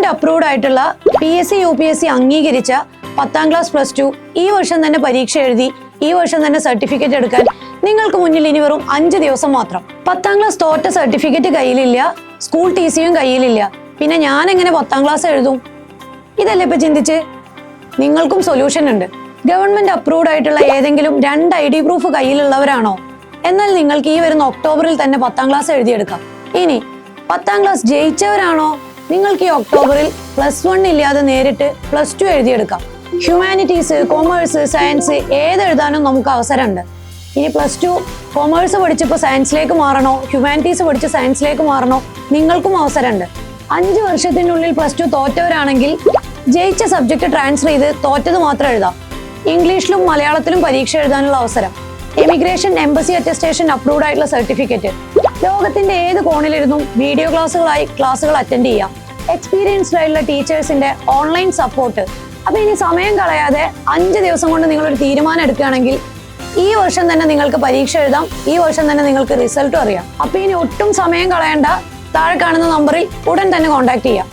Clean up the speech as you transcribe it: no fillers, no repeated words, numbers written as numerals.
Government approved ആയിട്ടുള്ള PSC UPSC അംഗീകരിച്ച 10ാം class +2 ഈ വർഷം തന്നെ പരീക്ഷ എഴുതി ഈ വർഷം തന്നെ സർട്ടിഫിക്കറ്റ് എടുക്കാൻ നിങ്ങൾക്ക് മുന്നിൽ ഇനി വെറും 5 ദിവസം മാത്രം. 10ാം ക്ലാസ് തോറ്റ സർട്ടിഫിക്കറ്റ് കയ്യിലില്ല, സ്കൂൾ TCയും കയ്യിലില്ല, പിന്നെ ഞാൻ എങ്ങനെ 10ാം ക്ലാസ് എഴുതും? ഇതല്ലേ ഇപ്പൊ ചിന്തിച്ച്? നിങ്ങൾക്കും സൊല്യൂഷൻ ഉണ്ട്. ഗവൺമെന്റ് അപ്രൂവ്ഡ് ആയിട്ടുള്ള ഏതെങ്കിലും 2 ID പ്രൂഫ് കയ്യിലുള്ളവരാണോ? എന്നാൽ നിങ്ങൾക്ക് ഈ വരുന്ന ഒക്ടോബറിൽ തന്നെ 10ാം ക്ലാസ് എഴുതിയെടുക്കാം. ഇനി 10ാം ക്ലാസ് ജയിച്ചവരാണോ? നിങ്ങൾക്ക് ഈ ഒക്ടോബറിൽ +1 ഇല്ലാതെ നേരിട്ട് +2 എഴുതിയെടുക്കാം. ഹ്യൂമാനിറ്റീസ്, കൊമേഴ്സ്, സയൻസ് ഏതെഴുതാനും നമുക്ക് അവസരമുണ്ട്. ഇനി +2 കൊമേഴ്സ് പഠിച്ചപ്പോൾ സയൻസിലേക്ക് മാറണോ, ഹ്യൂമാനിറ്റീസ് പഠിച്ച് സയൻസിലേക്ക് മാറണോ, നിങ്ങൾക്കും അവസരമുണ്ട്. 5 വർഷത്തിനുള്ളിൽ +2 തോറ്റവരാണെങ്കിൽ ജയിച്ച സബ്ജക്ട് ട്രാൻസ്ഫർ ചെയ്ത് തോറ്റത് മാത്രം എഴുതാം. ഇംഗ്ലീഷിലും മലയാളത്തിലും പരീക്ഷ എഴുതാനുള്ള അവസരം. എമിഗ്രേഷൻ, എംബസി അറ്റസ്റ്റേഷൻ അപ്രൂവ്ഡ് ആയിട്ടുള്ള സർട്ടിഫിക്കറ്റ്. ലോകത്തിന്റെ ഏത് കോണിലിരുന്നും വീഡിയോ ക്ലാസ്സുകൾ അറ്റൻഡ് ചെയ്യാം. എക്സ്പീരിയൻസ്ഡ് ആയിട്ടുള്ള ടീച്ചേഴ്സിന്റെ ഓൺലൈൻ സപ്പോർട്ട്. അപ്പൊ ഇനി സമയം കളയാതെ 5 ദിവസം കൊണ്ട് നിങ്ങളൊരു തീരുമാനം എടുക്കുകയാണെങ്കിൽ ഈ വർഷം തന്നെ നിങ്ങൾക്ക് പരീക്ഷ എഴുതാം, ഈ വർഷം തന്നെ നിങ്ങൾക്ക് റിസൾട്ടും അറിയാം. അപ്പൊ ഇനി ഒട്ടും സമയം കളയണ്ട, താഴെ കാണുന്ന നമ്പറിൽ ഉടൻ തന്നെ കോൺടാക്ട് ചെയ്യാം.